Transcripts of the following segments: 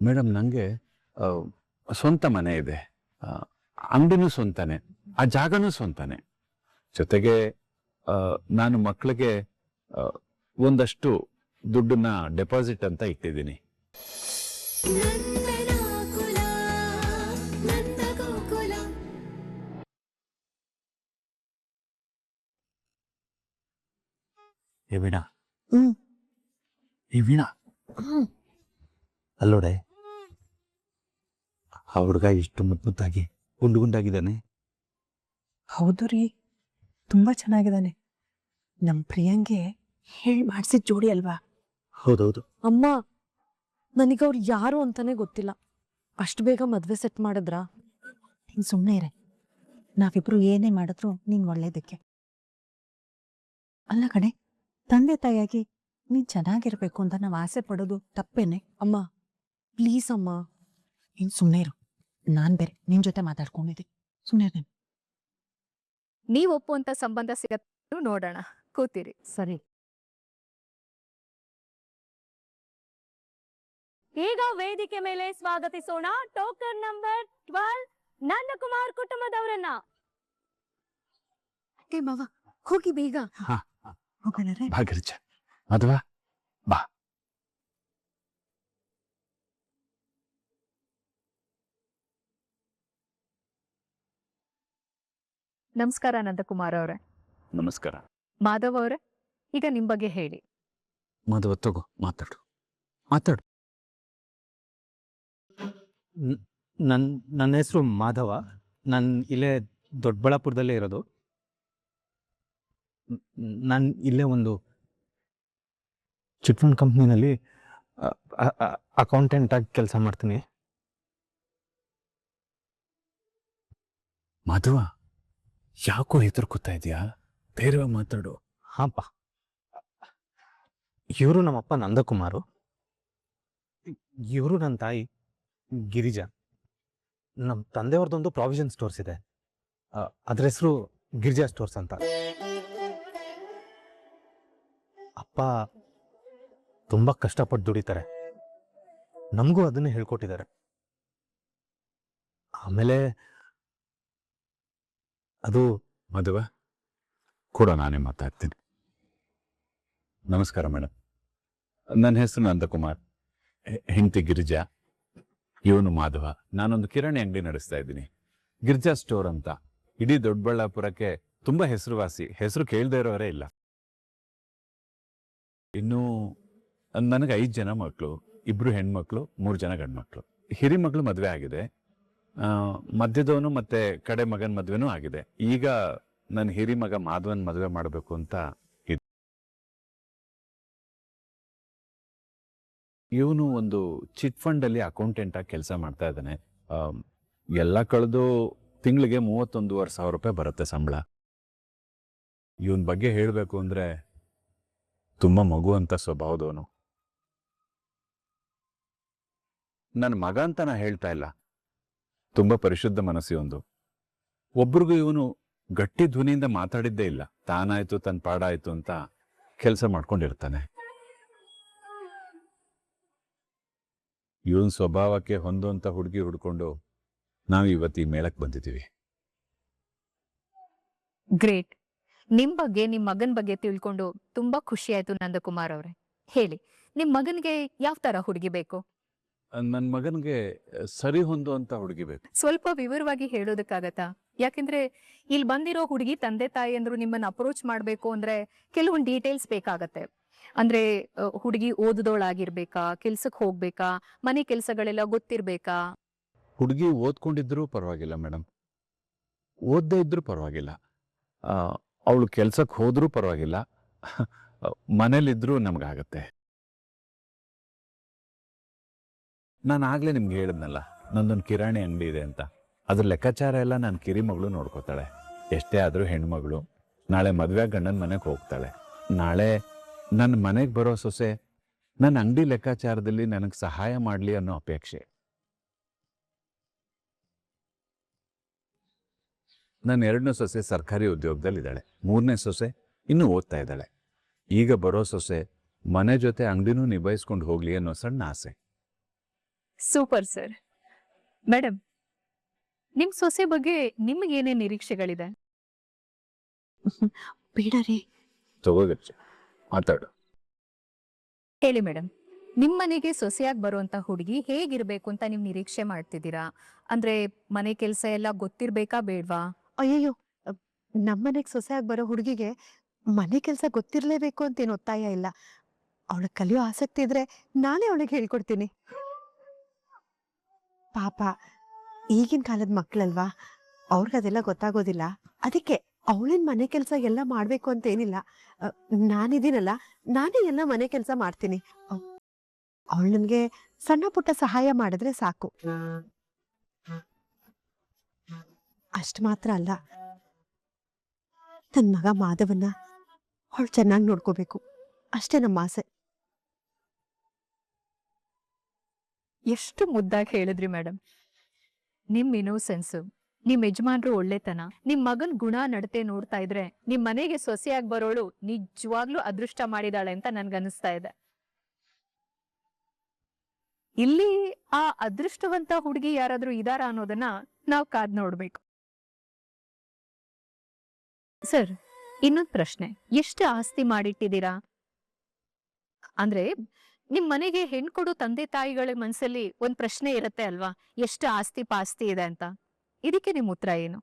Madam ನನಗೆ ಸ್ವಂತ ಮನೆ ಇದೆ, ಅಂಗಡಿನೂ ಸ್ವಂತನೇ, ಆ ಜಾಗನೂ ಸ್ವಂತನೇ. ಜೊತೆಗೆ ನಾನು ಮಕ್ಕಳಿಗೆ ಒಂದಷ್ಟು ದುಡ್ಡನ್ನ ಡೆಪಾಸಿಟ್ ಅಂತ ಇಟ್ಟಿದ್ದೀನಿ. ಏ ವೀಣಾ, ಈ ವೀಣಾ ಅಲ್ಲೋಡೆ, ಆ ಹುಡುಗ ಇಷ್ಟು ಮುದ್ದಾಗಿ ಗುಂಡು ಗುಂಡಾಗಿದ್ದಾನೆ. ಹೌದು ರೀ, ತುಂಬಾ ಚೆನ್ನಾಗಿದ್ದಾನೆ. ನಮ್ ಪ್ರಿಯಂಗೆ ಹೇಳಿ ಮಾಡಿಸಿದ ಜೋಡಿ ಅಲ್ವಾ? ಹೌದೌದು. ಅಮ್ಮ, ನನಗೆ ಅವ್ರು ಯಾರು ಅಂತಾನೆ ಗೊತ್ತಿಲ್ಲ. ಅಷ್ಟು ಬೇಗ ಮದ್ವೆ ಸೆಟ್ ಮಾಡಿದ್ರಾ? ನೀನ್ ಸುಮ್ಮನೆ ಇರೆ, ನಾವಿಬ್ರು ಏನೇ ಮಾಡಿದ್ರು ನೀನ್ ಒಳ್ಳೇದಕ್ಕೆ. ಅಲ್ಲ ಕಣೆ, ತಂದೆ ತಾಯಿಯಾಗಿ ನೀನ್ ಚೆನ್ನಾಗಿರ್ಬೇಕು ಅಂತ ನಾವ್ ಆಸೆ ಪಡೋದು ತಪ್ಪೇನೆ? ಅಮ್ಮ ಪ್ಲೀಸ್ ಅಮ್ಮ. ನೀನ್ ಸುಮ್ಮನೆ ಇರು, ನಾನ್ ಬೇರೆ ನಿನ್ ಜೊತೆ ಮಾತಾಡ್ಕೊಂಡಿದ್ದೆ. ಸುಮ್ಮನೆ ಇರು. ನೀವ್ ಒಪ್ಪುವಂತ ಸಂಬಂಧ ಸಿಗತ್ತೆ ನೋಡೋಣ, ಕೂತಿರಿ. ಸರಿ. ಈಗ ವೇದಿಕೆ ಮೇಲೆ ಸ್ವಾಗತಿಸೋಣ ಟೋಕನ್ ನಂಬರ್ 12 ನಂದಕುಮಾರ್ ಕುಟುಂಬದವರನ್ನ. ಏ ಮಾವ, ಹೋಗಿ ಬೇಗ. ಹೋಗೋಣ ರೀ. ಬಾ ಗಿರಿಜ, ಮದುವೆ ಬಾ. ನಮಸ್ಕಾರ ನಂದಕುಮಾರ್ ಅವರೇ. ನಮಸ್ಕಾರ. ಮಾಧವ್ ಅವರೇ, ಈಗ ನಿಮ್ ಬಗ್ಗೆ ಹೇಳಿ. ಮದುವೆ ತಗೋ, ಮಾತಾಡು ಮಾತಾಡು. ನನ್ನ ಹೆಸರು ಮಾಧವ. ನಾನು ಇಲ್ಲೇ ದೊಡ್ಡಬಳ್ಳಾಪುರದಲ್ಲೇ ಇರೋದು. ನಾನು ಇಲ್ಲೇ ಒಂದು ಚಿಟ್ ಫಂಡ್ ಕಂಪ್ನಿನಲ್ಲಿ ಅಕೌಂಟೆಂಟ್ ಆಗಿ ಕೆಲಸ ಮಾಡ್ತೀನಿ. ಮದುವ, ಯಾಕೋ ಹೆದರ್ಕೋತಾ ಇದೆಯಾ? ಬೇರೆ ಮಾತಾಡು. ಹಾಂಪ್ಪ, ಇವರು ನಮ್ಮಪ್ಪ ನಂದಕುಮಾರು, ಇವರು ನನ್ನ ತಾಯಿ ಗಿರಿಜಾ. ನಮ್ಮ ತಂದೆಯವ್ರದ್ದೊಂದು ಪ್ರಾವಿಷನ್ ಸ್ಟೋರ್ಸ್ ಇದೆ, ಅದ್ರ ಹೆಸರು ಗಿರಿಜಾ ಸ್ಟೋರ್ಸ್ ಅಂತ. ಅಪ್ಪ ತುಂಬ ಕಷ್ಟಪಟ್ಟು ದುಡಿತಾರೆ, ನಮಗೂ ಅದನ್ನೇ ಹೇಳ್ಕೊಟ್ಟಿದ್ದಾರೆ. ಆಮೇಲೆ ಅದು ಮದುವೆ ಕೂಡ ನಾನೇ ಮಾತಾಡ್ತೀನಿ. ನಮಸ್ಕಾರ ಮೇಡಮ್, ನನ್ನ ಹೆಸರು ನಂದಕುಮಾರ್, ಹೆಂಡತಿ ಗಿರಿಜಾ, ಇವನು ಮಾಧವ. ನಾನೊಂದು ಕಿರಾಣಿ ಅಂಗಡಿ ನಡೆಸ್ತಾ ಇದ್ದೀನಿ, ಗಿರಿಜಾ ಸ್ಟೋರ್ ಅಂತ. ಇಡೀ ದೊಡ್ಡಬಳ್ಳಾಪುರಕ್ಕೆ ತುಂಬಾ ಹೆಸರುವಾಸಿ, ಹೆಸರು ಕೇಳದೇ ಇರೋರೇ ಇಲ್ಲ. ಇನ್ನು ನನಗೆ 5 ಜನ ಮಕ್ಕಳು, 2 ಹೆಣ್ಮಕ್ಳು, 3 ಜನ ಗಂಡ್ಮಕ್ಳು. ಹಿರಿ ಮಗಳು ಮದುವೆ ಆಗಿದೆ, ಮಧ್ಯದವನು ಮತ್ತೆ ಕಡೆ ಮಗನ ಮದುವೆನೂ ಆಗಿದೆ. ಈಗ ನನ್ನ ಹಿರಿ ಮಗ ಮಾಧವನ್ ಮದುವೆ ಮಾಡಬೇಕು ಅಂತ. ಇವನು ಒಂದು ಚಿಟ್ ಫಂಡ್ ಅಲ್ಲಿ ಅಕೌಂಟೆಂಟ್ ಆಗಿ ಕೆಲಸ ಮಾಡ್ತಾ ಇದ್ದಾನೆ. ಎಲ್ಲ ಕಳೆದು ತಿಂಗಳಿಗೆ 31,500 ರೂಪಾಯಿ ಬರುತ್ತೆ ಸಂಬಳ. ಇವನ್ ಬಗ್ಗೆ ಹೇಳಬೇಕು ಅಂದ್ರೆ ತುಂಬಾ ಮಗು ಅಂತ ಸ್ವಭಾವದವನು. ನನ್ನ ಮಗ ಅಂತ ನಾ ಹೇಳ್ತಾ ಇಲ್ಲ, ತುಂಬಾ ಪರಿಶುದ್ಧ ಮನಸ್ಸಿ ಒಂದು. ಒಬ್ರಿಗೂ ಇವನು ಗಟ್ಟಿ ಧ್ವನಿಯಿಂದ ಮಾತಾಡಿದ್ದೇ ಇಲ್ಲ. ತಾನಾಯ್ತು ತನ್ನ ಪಾಡಾಯ್ತು ಅಂತ ಕೆಲಸ ಮಾಡ್ಕೊಂಡಿರ್ತಾನೆ. ಇವನ್ ಸ್ವಭಾವಕ್ಕೆ ಹೊಂದುವಂತ ಹುಡುಗಿ ಹುಡ್ಕೊಂಡು ನಾವು ಇವತ್ತು ಈ ಮೇಳಕ್ಕೆ ಬಂದಿದ್ದೀವಿ. ಗ್ರೇಟ್. ನಿಮ್ ಬಗ್ಗೆ, ನಿಮ್ ಮಗನ್ ಬಗ್ಗೆ ತಿಳ್ಕೊಂಡು ತುಂಬಾ ಖುಷಿ ಆಯ್ತು ನಂದಕುಮಾರ್ ಅವ್ರೆ. ಹೇಳಿ, ನಿಮ್ ಮಗನ್ಗೆ ಯಾವ ತರ ಹುಡುಗಿ ಬೇಕು? ನನ್ನ ಮಗನ್ಗೆ ಸರಿ ಹೊಂದುವಂತ ಹುಡುಗಿ ಬೇಕು. ಸ್ವಲ್ಪ ವಿವರವಾಗಿ ಹೇಳೋದಕ್ಕಾಗತ್ತಾ? ಯಾಕೆಂದ್ರೆ ಇಲ್ಲಿ ಬಂದಿರೋ ಹುಡುಗಿ ತಂದೆ ತಾಯಿ ಅಂದ್ರು ನಿಮ್ಮನ್ನ ಅಪ್ರೋಚ್ ಮಾಡ್ಬೇಕು ಅಂದ್ರೆ ಕೆಲವೊಂದು ಡೀಟೇಲ್ಸ್ ಬೇಕಾಗತ್ತೆ. ಅಂದ್ರೆ ಹುಡುಗಿ ಓದದೋಳಾಗಿರ್ಬೇಕಾ, ಕೆಲ್ಸಕ್ಕೆ ಹೋಗ್ಬೇಕಾ, ಮನೆ ಕೆಲ್ಸಗಳೆಲ್ಲ ಗೊತ್ತಿರ್ಬೇಕಾ? ಹುಡುಗಿ ಓದ್ಕೊಂಡಿದ್ರು ಪರವಾಗಿಲ್ಲ ಮೇಡಮ್, ಓದ್ದೇ ಇದ್ರೂ ಪರವಾಗಿಲ್ಲ, ಅವಳು ಕೆಲ್ಸಕ್ಕೆ ಹೋದ್ರೂ ಪರವಾಗಿಲ್ಲ, ಮನೇಲಿದ್ರೂ ನಮ್ಗಾಗತ್ತೆ. ನಾನು ಆಗ್ಲೇ ನಿಮ್ಗೆ ಹೇಳಿದ್ನಲ್ಲ, ನಂದೊಂದು ಕಿರಾಣಿ ಅಂಗಡಿ ಇದೆ ಅಂತ. ಅದ್ರ ಲೆಕ್ಕಾಚಾರ ಎಲ್ಲ ನನ್ನ ಕಿರಿ ಮಗಳು ನೋಡ್ಕೋತಾಳೆ. ಎಷ್ಟೇ ಆದ್ರೂ ಹೆಣ್ಮಗಳು. ನಾಳೆ ಮದ್ವೆ ಗಂಡನ ಮನೆಗೆ ಹೋಗ್ತಾಳೆ. ನಾಳೆ ನನ್ನ ಮನೆಗೆ ಬರೋ ಸೊಸೆ ನನ್ನ ಅಂಗಡಿ ಲೆಕ್ಕಾಚಾರದಲ್ಲಿ ನನಗೆ ಸಹಾಯ ಮಾಡಲಿ ಅನ್ನೋ ಅಪೇಕ್ಷೆ. ನನ್ನ 2ನೇ ಸೊಸೆ ಸರ್ಕಾರಿ ಉದ್ಯೋಗದಲ್ಲಿದ್ದಾಳೆ, 3ನೇ ಸೊಸೆ ಇನ್ನೂ ಓದ್ತಾ ಇದ್ದಾಳೆ. ಈಗ ಬರೋ ಸೊಸೆ ಮನೆ ಜೊತೆ ಅಂಗಡಿನೂ ನಿಭಾಯಿಸ್ಕೊಂಡು ಹೋಗ್ಲಿ ಅನ್ನೋ ಸಣ್ಣ ಆಸೆ. Super sir. ಮೇಡಮ್, ನಿಮ್ ಸೊಸೆ ಬಗ್ಗೆ ನಿಮ್ಗೆ ಏನೇನ್ ನಿರೀಕ್ಷೆಗಳಿದೆ? ಬೇಡ ರೀ. ತಗೋಗಚ್ಚ ಮಾತಾಡು. ಹೇಳಿ ಮೇಡಮ್, ನಿಮ್ ಮನೆಗೆ ಸೊಸೆಯಾಗಿ ಬರುವಂತ ಹುಡುಗಿ ಹೇಗಿರ್ಬೇಕು ಅಂತ ನೀವ್ ನಿರೀಕ್ಷೆ ಮಾಡ್ತಿದ್ದೀರಾ? ಅಂದ್ರೆ ಮನೆ ಕೆಲಸ ಎಲ್ಲ ಗೊತ್ತಿರ್ಬೇಕಾ ಬೇಡ್ವಾ? ಅಯ್ಯಯ್ಯೋ, ನಮ್ಮನೆಗ್ ಸೊಸೆಯಾಗಿ ಬರೋ ಹುಡುಗಿಗೆ ಮನೆ ಕೆಲಸ ಗೊತ್ತಿರ್ಲೇಬೇಕು ಅಂತೇನು ಒತ್ತಾಯ ಇಲ್ಲ. ಅವಳಿಗೆ ಕಲಿಯೋ ಆಸಕ್ತಿ ಇದ್ರೆ ನಾನೇ ಅವಳಿಗೆ ಹೇಳ್ಕೊಡ್ತೀನಿ. ಪಾಪ ಈಗಿನ ಕಾಲದ ಮಕ್ಕಳಲ್ವಾ, ಅವ್ರಿಗದೆಲ್ಲ ಗೊತ್ತಾಗೋದಿಲ್ಲ. ಅದಕ್ಕೆ ಅವಳಿನ ಮನೆ ಕೆಲಸ ಎಲ್ಲ ಮಾಡ್ಬೇಕು ಅಂತ ಏನಿಲ್ಲ. ನಾನಿದ್ದೀನಲ್ಲ, ನಾನೇ ಎಲ್ಲ ಮನೆ ಕೆಲಸ ಮಾಡ್ತೀನಿ. ಅವಳು ನನ್ಗೆ ಸಣ್ಣ ಪುಟ್ಟ ಸಹಾಯ ಮಾಡಿದ್ರೆ ಸಾಕು. ಅಷ್ಟು ಮಾತ್ರ ಅಲ್ಲ, ನನ್ ಮಗ ಮಾಧವನ್ನ ಅವಳು ಚೆನ್ನಾಗಿ ನೋಡ್ಕೋಬೇಕು, ಅಷ್ಟೇ ನಮ್ಮ ಆಸೆ. ಎಷ್ಟು ಮುದ್ದಾಗಿ ಹೇಳಿದ್ರಿ ಮೇಡಮ್. ನಿಮ್ ಇನ್ನೋಸೆನ್ಸ್, ನಿಮ್ ಯಜಮಾನ್ರು ಒಳ್ಳೆತನ, ನಿಮ್ ಮಗನ್ ಗುಣ ನಡತೆ ನೋಡ್ತಾ ಇದ್ರೆ ನಿಮ್ ಮನೆಗೆ ಸೊಸೆಯಾಗಿ ಬರೋಳು ನಿಜವಾಗ್ಲೂ ಅದೃಷ್ಟ ಮಾಡಿದಾಳೆ ಅಂತ ನನ್ಗನ್ನಿಸ್ತಾ ಇದೆ. ಇಲ್ಲಿ ಆ ಅದೃಷ್ಟವಂತ ಹುಡುಗಿ ಯಾರಾದ್ರೂ ಇದಾರ ಅನ್ನೋದನ್ನ ನಾವ್ ಕಾದ್ ನೋಡ್ಬೇಕು. ಸರ್, ಇನ್ನೊಂದ್ ಪ್ರಶ್ನೆ, ಎಷ್ಟು ಆಸ್ತಿ ಮಾಡಿಟ್ಟಿದ್ದೀರಾ? ಅಂದ್ರೆ ನಿಮ್ ಮನೆಗೆ ಹೆಣ್ ಕೊಡೋ ತಂದೆ ತಾಯಿಗಳ ಮನ್ಸಲ್ಲಿ ಒಂದ್ ಪ್ರಶ್ನೆ ಇರತ್ತೆ ಅಲ್ವಾ, ಎಷ್ಟು ಆಸ್ತಿ ಪಾಸ್ತಿ ಇದೆ ಅಂತ. ಇದಕ್ಕೆ ನಿಮ್ ಉತ್ತರ ಏನು?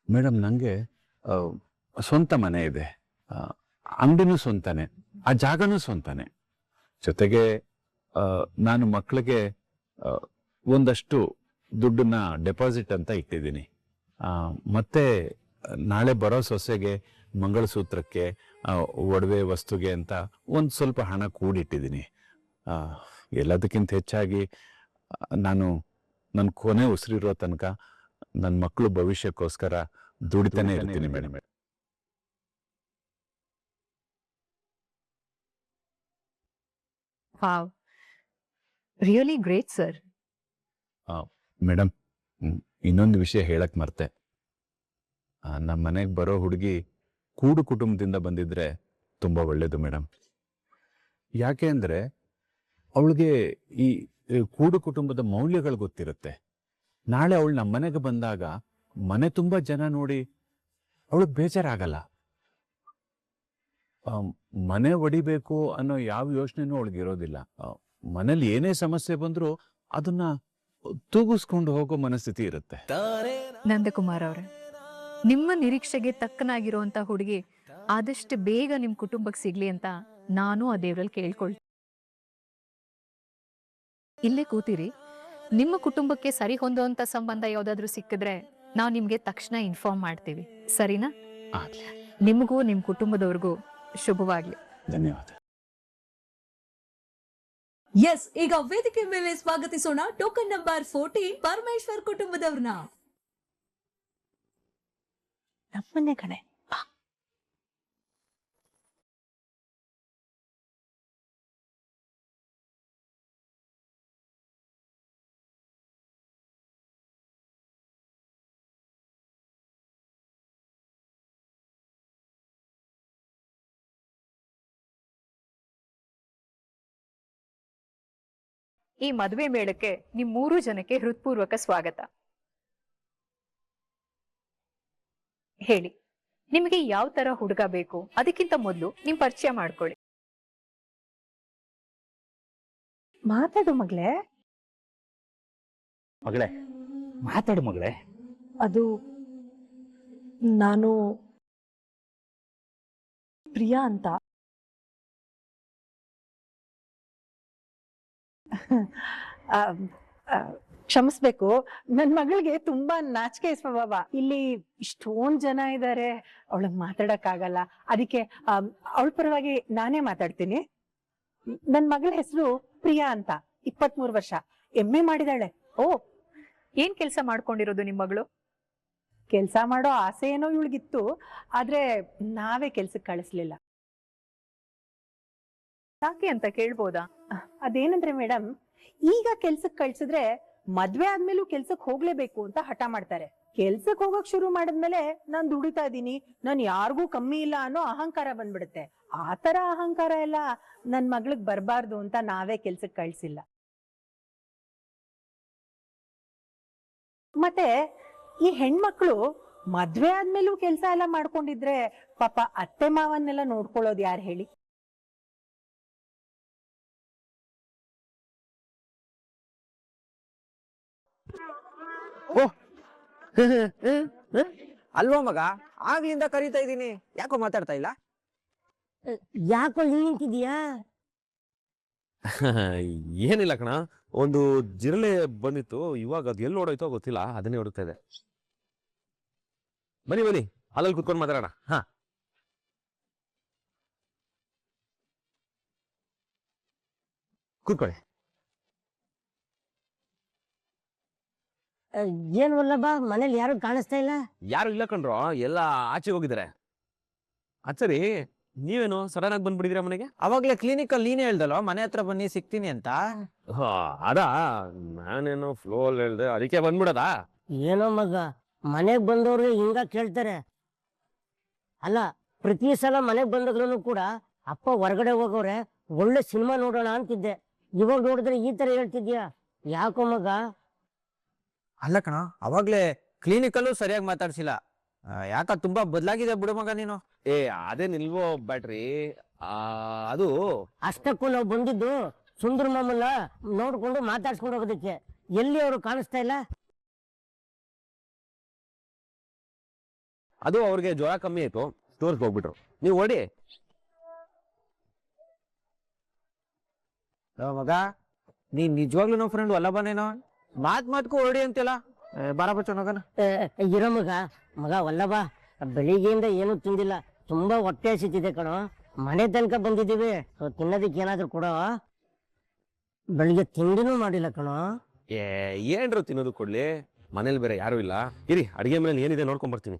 ಮೇಡಮ್, ನನಗೆ ಸ್ವಂತ ಮನೆ ಇದೆ, ಅಂಗಡಿನೂ ಸ್ವಂತನೇ, ಆ ಜಾಗನೂ ಸ್ವಂತನೇ. ಜೊತೆಗೆ ನಾನು ಮಕ್ಕಳಿಗೆ ಒಂದಷ್ಟು ದುಡ್ಡನ್ನ ಡೆಪಾಸಿಟ್ ಅಂತ ಇಟ್ಟಿದ್ದೀನಿ. ಮತ್ತೆ ನಾಳೆ ಬರೋ ಸೊಸೆಗೆ ಮಂಗಳಸೂತ್ರಕ್ಕೆ, ಒಡವೆ ವಸ್ತುಗೆ ಅಂತ ಒಂದು ಸ್ವಲ್ಪ ಹಣ ಕೂಡಿಟ್ಟಿದ್ದೀನಿ. ಎಲ್ಲದಕ್ಕಿಂತ ಹೆಚ್ಚಾಗಿ ನಾನು ನನ್ನ ಕೊನೆ ಉಸಿರಿರೋ ತನಕ ನನ್ನ ಮಕ್ಕಳು ಭವಿಷ್ಯಕ್ಕೋಸ್ಕರ ದುಡಿತಾನೆ ಇರ್ತೀನಿ madam. Wow, really great sir. Madam, ಇನ್ನೊಂದು ವಿಷಯ ಹೇಳಕ್ ಮರ್ತೆ. ನಮ್ಮ ಮನೆಗೆ ಬರೋ ಹುಡುಗಿ ಕೂಡು ಕುಟುಂಬದಿಂದ ಬಂದಿದ್ರೆ ತುಂಬಾ ಒಳ್ಳೇದು ಮೇಡಮ್. ಯಾಕೆ ಅಂದ್ರೆ ಅವಳಿಗೆ ಈ ಕೂಡು ಕುಟುಂಬದ ಮೌಲ್ಯಗಳು ಗೊತ್ತಿರುತ್ತೆ. ನಾಳೆ ಅವಳು ನಮ್ಮ ಮನೆಗೆ ಬಂದಾಗ ಮನೆ ತುಂಬಾ ಜನ ನೋಡಿ ಅವಳಿಗೆ ಬೇಜಾರಾಗಲ್ಲ. ಮನೆ ಒಡಿಬೇಕು ಅನ್ನೋ ಯಾವ ಯೋಚನೆನೂ ಅವಳಿಗೆ ಇರೋದಿಲ್ಲ. ಮನೇಲಿ ಏನೇ ಸಮಸ್ಯೆ ಬಂದ್ರೂ ಅದನ್ನ ತೂಗಿಸ್ಕೊಂಡು ಹೋಗೋ ಮನಸ್ಥಿತಿ ಇರುತ್ತೆ. ನಂದಕುಮಾರ್ ಅವ್ರೆ, ನಿಮ್ಮ ನಿರೀಕ್ಷೆಗೆ ತಕ್ಕನಾಗಿರುವಂತ ಹುಡುಗಿ ಆದಷ್ಟು ಬೇಗ ನಿಮ್ ಕುಟುಂಬಕ್ಕೆ ಸಿಗ್ಲಿ ಅಂತ ನಾನು ಆ ದೇವ್ರಲ್ಲಿ ಕೇಳ್ಕೊಳ್ತೀನಿ. ಇಲ್ಲೇ ಕೂತಿರಿ, ನಿಮ್ಮ ಕುಟುಂಬಕ್ಕೆ ಸರಿ ಹೊಂದುವಂತ ಸಂಬಂಧ ಯಾವ್ದಾದ್ರು ಸಿಕ್ಕಿದ್ರೆ ನಾವು ನಿಮ್ಗೆ ತಕ್ಷಣ ಇನ್ಫಾರ್ಮ್ ಮಾಡ್ತೀವಿ, ಸರಿನಾ? ಆಗ್ಲಿ. ನಿಮಗೂ ನಿಮ್ ಕುಟುಂಬದವ್ರಿಗೂ ಶುಭವಾಗ್ಲಿ. ಧನ್ಯವಾದ. ಎಸ್, ಈಗ ವೇದಿಕೆ ಮೇಲೆ ಸ್ವಾಗತಿಸೋಣ ಟೋಕನ್ ನಂಬರ್ 14 ಪರಮೇಶ್ವರ್ ಕುಟುಂಬದವ್ರನ್ನ. ನಮ್ಮನೆ ಕಣೆ. ಈ ಮದುವೆ ಮೇಳಕ್ಕೆ ನಿಮ್ 3 ಜನಕ್ಕೆ ಹೃತ್ಪೂರ್ವಕ ಸ್ವಾಗತ. ಹೇಳಿ, ನಿಮಗೆ ಯಾವ ತರ ಹುಡುಗ ಬೇಕು? ಅದಕ್ಕಿಂತ ಮೊದಲು ನಿಮ್ ಪರಿಚಯ ಮಾಡ್ಕೊಳ್ಳಿ. ಮಾತಾಡು ಮಗಳೇ. ಮಗಳೇ, ಮಾತಾಡು ಮಗಳೇ. ಅದು ನಾನು ಪ್ರಿಯಾ ಅಂತ. ಕ್ಷಮಿಸ್ಬೇಕು, ನನ್ ಮಗಳಿಗೆ ತುಂಬಾ ನಾಚಿಕೆ ಸ್ವಭಾವ. ಇಲ್ಲಿ ಇಷ್ಟೊಂದ್ ಜನ ಇದ್ದಾರೆ, ಅವಳಗ್ ಮಾತಾಡಕ್ ಆಗಲ್ಲ. ಅದಕ್ಕೆ ಅವಳ ಪರವಾಗಿ ನಾನೇ ಮಾತಾಡ್ತೀನಿ. ನನ್ ಮಗಳ ಹೆಸರು ಪ್ರಿಯಾ ಅಂತ, 23 ವರ್ಷ, MA ಮಾಡಿದಾಳೆ. ಓ, ಏನ್ ಕೆಲಸ ಮಾಡ್ಕೊಂಡಿರೋದು ನಿಮ್ ಮಗಳು? ಕೆಲ್ಸ ಮಾಡೋ ಆಸೆ ಏನೋ ಇವಳಿಗಿತ್ತು, ಆದ್ರೆ ನಾವೇ ಕೆಲ್ಸಕ್ಕೆ ಕಳಿಸ್ಲಿಲ್ಲ. ಯಾಕೆ ಅಂತ ಕೇಳ್ಬೋದಾ? ಅದೇನಂದ್ರೆ ಮೇಡಮ್, ಈಗ ಕೆಲ್ಸಕ್ಕೆ ಕಳ್ಸಿದ್ರೆ ಮದ್ವೆ ಆದ್ಮೇಲೂ ಕೆಲ್ಸಕ್ಕೆ ಹೋಗ್ಲೇಬೇಕು ಅಂತ ಹಠ ಮಾಡ್ತಾರೆ. ಕೆಲ್ಸಕ್ಕೆ ಹೋಗಕ್ ಶುರು ಮಾಡಿದ್ಮೇಲೆ ನಾನ್ ದುಡಿತಾ ಇದ್ದೀನಿ, ನಾನ್ ಯಾರಿಗೂ ಕಮ್ಮಿ ಇಲ್ಲ ಅನ್ನೋ ಅಹಂಕಾರ ಬಂದ್ಬಿಡುತ್ತೆ. ಆ ತರ ಅಹಂಕಾರ ಎಲ್ಲ ನನ್ ಮಗಳಿಗೆ ಬರಬಾರ್ದು ಅಂತ ನಾವೇ ಕೆಲ್ಸಕ್ಕೆ ಕಳ್ಸಿಲ್ಲ. ಮತ್ತೆ ಈ ಹೆಣ್ಮಕ್ಳು ಮದ್ವೆ ಆದ್ಮೇಲೂ ಕೆಲ್ಸ ಎಲ್ಲ ಮಾಡ್ಕೊಂಡಿದ್ರೆ ಪಾಪ ಅತ್ತೆ ಮಾವನ್ನೆಲ್ಲ ನೋಡ್ಕೊಳ್ಳೋದು ಯಾರು ಹೇಳಿ? ಅಲ್ವಾ ಮಗ, ಆಗ್ಲಿಂದ ಕರೀತಾ ಇದ್ದೀನಿ, ಯಾಕೋ ಮಾತಾಡ್ತಾ ಇಲ್ಲ? ಯಾಕೋ ನಿಂತಿದ್ಯಾ? ಏನಿಲ್ಲ ಕಣ, ಒಂದು ಜಿರಳೆ ಬಂದಿತ್ತು, ಇವಾಗ ಅದು ಎಲ್ಲಿ ಓಡೋಯ್ತೋ ಗೊತ್ತಿಲ್ಲ, ಅದನ್ನೇ ಹುಡುಕ್ತಾ ಇದೆ. ಬನ್ನಿ ಬನ್ನಿ, ಅಲ್ಲಲ್ಲಿ ಕುತ್ಕೊಂಡು ಮಾತಾಡೋಣ. ಹಾ, ಕೂತ್ಕೊಳ್ಳಿ. ಏನ್ ವಲ್ಲಭ, ಮನೇಲಿ ಯಾರು ಕಾಣಿಸ್ತಾ ಇಲ್ಲ? ಯಾರು ಇಲ್ಲ ಕಣ್ರೋ, ಎಲ್ಲ ಆಚೆ ಹೋಗಿದ್ದಾರೆ. ಸರಿ, ನೀವೇನು ಸಡನ್ ಆಗಿ ಬಂದ್ಬಿಟ್ಟಿದ್ದೀರಾ ಮನೆಗೆ? ಅವಾಗ್ಲೇ ಕ್ಲಿನಿಕ್ ಅಲ್ಲಿ ನೀನೇ ಹೇಳ್ದಲ್ವ ಮನೆ ಹತ್ರ ಬನ್ನಿ ಸಿಗ್ತೀನಿ ಅಂತ. ಅದಾ, ನಾನೇನು ಫ್ಲೋ ಅಲ್ಲಿ ಹೇಳ್ದೆ, ಅದಕ್ಕೆ ಬಂದ್ಬಿಡದಾ? ಏನೋ ಮಗ, ಮನೆಗ್ ಬಂದವ್ರಿಗೆ ಹಿಂಗ ಕೇಳ್ತಾರೆ. ಅಲ್ಲ, ಪ್ರತಿ ಸಲ ಮನೆಗ್ ಬಂದಾಗ್ಲೂ ಕೂಡ ಅಪ್ಪ ಹೊರಗಡೆ ಹೋಗೋರೆ, ಒಳ್ಳೆ ಸಿನಿಮಾ ನೋಡೋಣ ಅಂತಿದ್ದೆ. ಇವಾಗ ನೋಡಿದ್ರೆ ಈ ತರ ಹೇಳ್ತಿದ್ಯಾ, ಯಾಕೋ ಮಗ? ಅಲ್ಲ ಕಣ, ಅವಾಗ್ಲೇ ಕ್ಲಿನಿಕ್ ಅಲ್ಲೂ ಸರಿಯಾಗಿ ಮಾತಾಡ್ಸಿಲ್ಲ. ಯಾಕ ತುಂಬಾ ಬದಲಾಗಿದೆ ಬಿಡು ಮಗ ನೀನು. ಅದೇನಿಲ್ವೋ ಬ್ಯಾಟ್ರಿ, ಅದು ಅಷ್ಟಕ್ಕೂ ನಾವು ಬಂದಿದ್ದು ಸುಂದರ ಮಾಮಲ್ಲ ನೋಡ್ಕೊಂಡು ಮಾತಾಡ್ಸ್ಕೊಂಡು ಹೋಗೋದಕ್ಕೆ. ಎಲ್ಲಿ ಅವರು ಕಾಣಿಸ್ತಾ ಇಲ್ಲ? ಅದು ಅವ್ರಿಗೆ ಜ್ವರ ಕಮ್ಮಿ ಆಯ್ತು, ಸ್ಟೋರ್ಗೆ ಹೋಗ್ಬಿಟ್ರು. ನೀವು ಓಡಿ. ಮಗ, ನೀನ್ ನಿಜವಾಗ್ಲೂ ನೋ ಫ್ರೆಂಡ್ ವಲ್ಲಭನೇನೋ? ಮಾತ್ಗೂ ಹೊರಡಿ ಅಂತಿಲ್ಲ. ಬಾರಪ್ಪ ಚೆನ್ನಾಗನ. ಇರೋ ಮಗ, ಮಗ ವಲ್ಲಭ, ಬೆಳಿಗ್ಗೆಯಿಂದ ಏನು ತಿಂದಿಲ್ಲ, ತುಂಬಾ ಹೊಟ್ಟೆ ಹಸಿತಿದೆ ಕಣೋ. ಮನೆ ತನಕ ಬಂದಿದ್ದೀವಿ, ತಿನ್ನೋದಕ್ಕೆ ಏನಾದ್ರು ಕೊಡೋ. ಬೆಳಿಗ್ಗೆ ತಿಂಡಿನೂ ಮಾಡಿಲ್ಲ ಕಣೋ. ಏನ್ರು ತಿನ್ನೋದು ಕೊಡ್ಲಿ, ಮನೇಲಿ ಬೇರೆ ಯಾರು ಇಲ್ಲ. ಇರಿ, ಅಡಿಗೆ ಮೇಲೆ ಏನಿದೆ ನೋಡ್ಕೊಂಡ್ ಬರ್ತೀನಿ.